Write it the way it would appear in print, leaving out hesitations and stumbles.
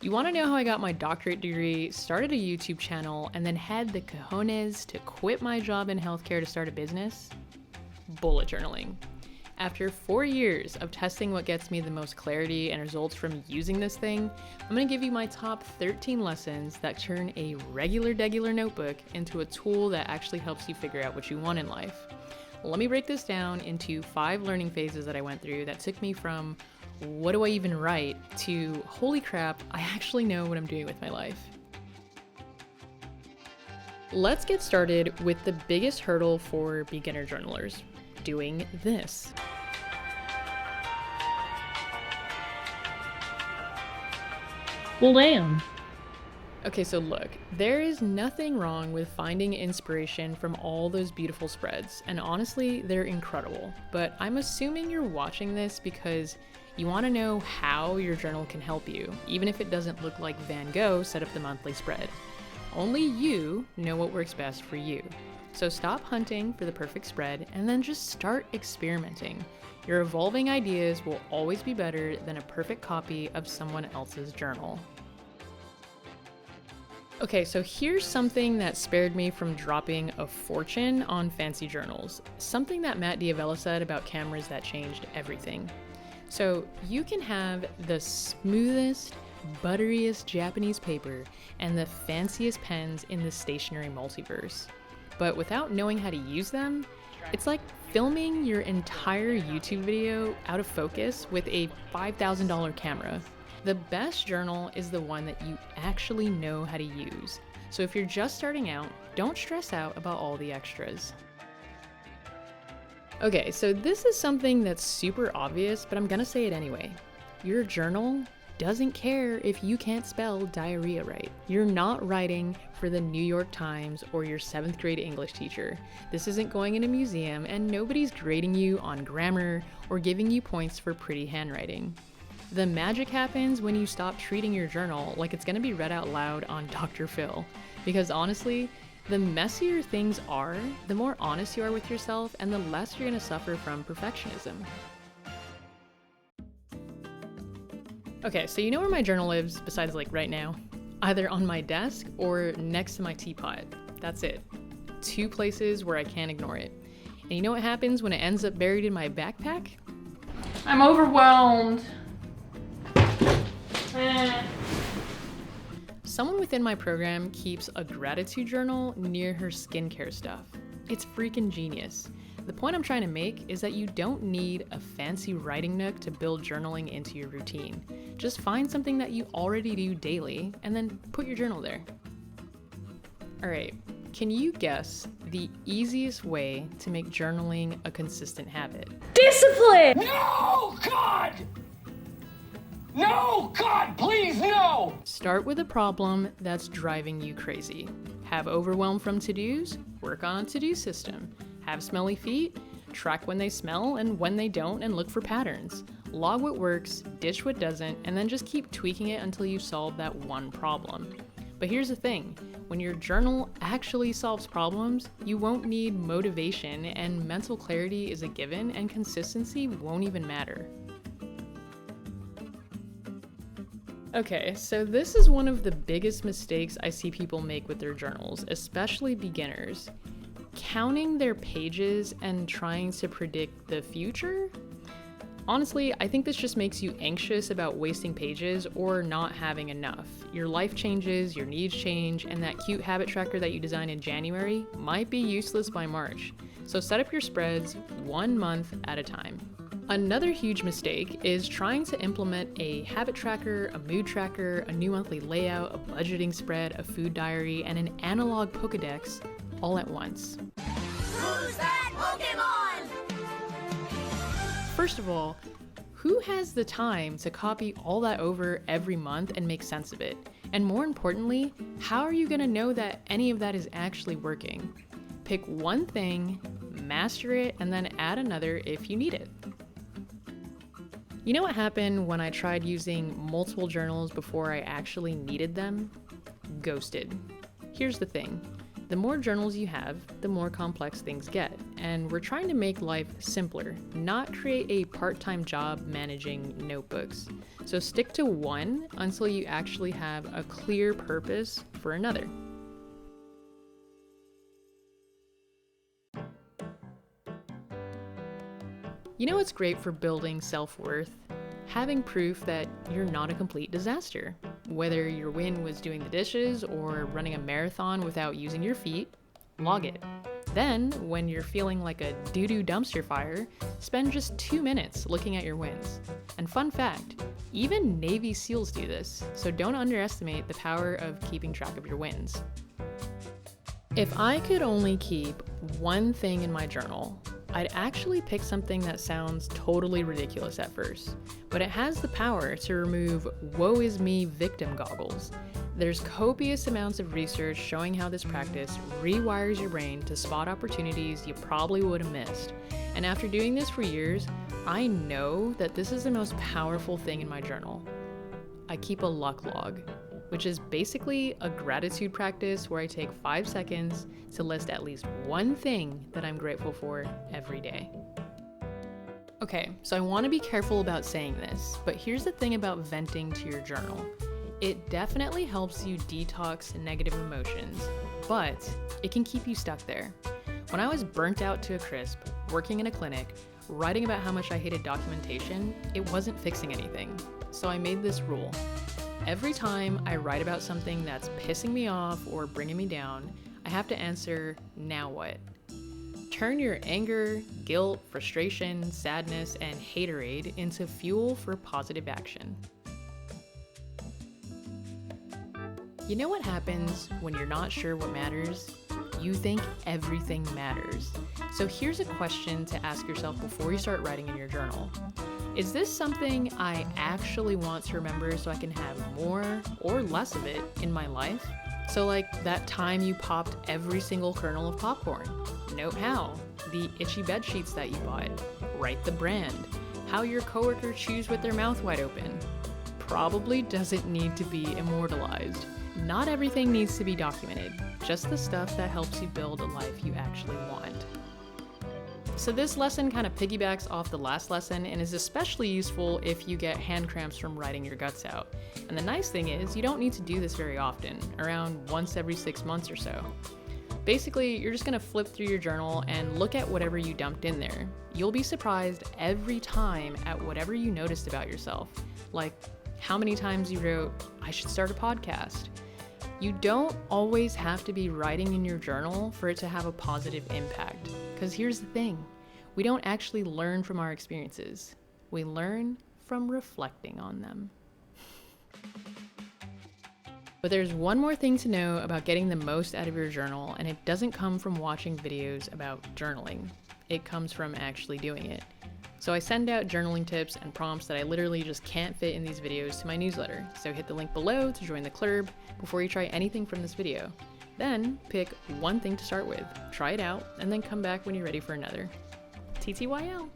You want to know how I got my doctorate degree, started a YouTube channel, and then had the cojones to quit my job in healthcare to start a business? Bullet journaling. After 4 years of testing what gets me the most clarity and results from using this thing, I'm going to give you my top 13 lessons that turn a regular notebook into a tool that actually helps you figure out what you want in life. Let me break this down into 5 learning phases that I went through that took me from what do I even write to holy crap, I actually know what I'm doing with my life. Let's get started with the biggest hurdle for beginner journalers, doing this. Well, damn. Okay, so look, there is nothing wrong with finding inspiration from all those beautiful spreads, and honestly, they're incredible. But I'm assuming you're watching this because you want to know how your journal can help you, even if it doesn't look like Van Gogh set up the monthly spread. Only you know what works best for you. So stop hunting for the perfect spread and then just start experimenting. Your evolving ideas will always be better than a perfect copy of someone else's journal. Okay, so here's something that spared me from dropping a fortune on fancy journals. Something that Matt Diavella said about cameras that changed everything. So you can have the smoothest, butteriest Japanese paper and the fanciest pens in the stationery multiverse. But without knowing how to use them, it's like filming your entire YouTube video out of focus with a $5,000 camera. The best journal is the one that you actually know how to use. So if you're just starting out, don't stress out about all the extras. Okay, so this is something that's super obvious, but I'm gonna say it anyway. Your journal doesn't care if you can't spell diarrhea right. You're not writing for the New York Times or your 7th grade English teacher. This isn't going in a museum, and nobody's grading you on grammar or giving you points for pretty handwriting. The magic happens when you stop treating your journal like it's gonna be read out loud on Dr. Phil. Because honestly, the messier things are, the more honest you are with yourself and the less you're gonna suffer from perfectionism. Okay, so you know where my journal lives besides like right now? Either on my desk or next to my teapot. That's it. 2 places where I can't ignore it. And you know what happens when it ends up buried in my backpack? I'm overwhelmed. Someone within my program keeps a gratitude journal near her skincare stuff. It's freaking genius. The point I'm trying to make is that you don't need a fancy writing nook to build journaling into your routine. Just find something that you already do daily and then put your journal there. Alright, can you guess the easiest way to make journaling a consistent habit? Discipline! No, God! No, God, please, no! Start with a problem that's driving you crazy. Have overwhelm from to-dos? Work on a to-do system. Have smelly feet? Track when they smell and when they don't and look for patterns. Log what works, ditch what doesn't, and then just keep tweaking it until you solve that one problem. But here's the thing, when your journal actually solves problems, you won't need motivation and mental clarity is a given and consistency won't even matter. Okay, so this is one of the biggest mistakes I see people make with their journals, especially beginners. Counting their pages and trying to predict the future? Honestly, I think this just makes you anxious about wasting pages or not having enough. Your life changes, your needs change, and that cute habit tracker that you designed in January might be useless by March. So set up your spreads 1 month at a time. Another huge mistake is trying to implement a habit tracker, a mood tracker, a new monthly layout, a budgeting spread, a food diary, and an analog Pokédex all at once. Who's that Pokemon? First of all, who has the time to copy all that over every month and make sense of it? And more importantly, how are you gonna know that any of that is actually working? Pick one thing, master it, and then add another if you need it. You know what happened when I tried using multiple journals before I actually needed them? Ghosted. Here's the thing. The more journals you have, the more complex things get, and we're trying to make life simpler, not create a part-time job managing notebooks. So stick to one until you actually have a clear purpose for another. You know what's great for building self-worth? Having proof that you're not a complete disaster. Whether your win was doing the dishes or running a marathon without using your feet, log it. Then, when you're feeling like a doo-doo dumpster fire, spend just 2 minutes looking at your wins. And fun fact, even Navy SEALs do this, so don't underestimate the power of keeping track of your wins. If I could only keep one thing in my journal, I'd actually pick something that sounds totally ridiculous at first, but it has the power to remove woe is me victim goggles. There's copious amounts of research showing how this practice rewires your brain to spot opportunities you probably would have missed. And after doing this for years, I know that this is the most powerful thing in my journal. I keep a luck log, which is basically a gratitude practice where I take 5 seconds to list at least one thing that I'm grateful for every day. Okay, so I want to be careful about saying this, but here's the thing about venting to your journal. It definitely helps you detox negative emotions, but it can keep you stuck there. When I was burnt out to a crisp, working in a clinic, writing about how much I hated documentation, it wasn't fixing anything. So I made this rule. Every time I write about something that's pissing me off or bringing me down, I have to answer, now what? Turn your anger, guilt, frustration, sadness, and haterade into fuel for positive action. You know what happens when you're not sure what matters? You think everything matters. So here's a question to ask yourself before you start writing in your journal. Is this something I actually want to remember so I can have more or less of it in my life? So like that time you popped every single kernel of popcorn. Note how. The itchy bed sheets that you bought. Write the brand. How your coworker chews with their mouth wide open. Probably doesn't need to be immortalized. Not everything needs to be documented. Just the stuff that helps you build a life you actually want. So this lesson kind of piggybacks off the last lesson and is especially useful if you get hand cramps from writing your guts out. And the nice thing is you don't need to do this very often, around once every 6 months or so. Basically, you're just gonna flip through your journal and look at whatever you dumped in there. You'll be surprised every time at whatever you noticed about yourself. Like how many times you wrote, I should start a podcast. You don't always have to be writing in your journal for it to have a positive impact. Because here's the thing, we don't actually learn from our experiences. We learn from reflecting on them. But there's one more thing to know about getting the most out of your journal, and it doesn't come from watching videos about journaling. It comes from actually doing it. So I send out journaling tips and prompts that I literally just can't fit in these videos to my newsletter. So hit the link below to join the club before you try anything from this video. Then pick one thing to start with, try it out, and then come back when you're ready for another. TTYL.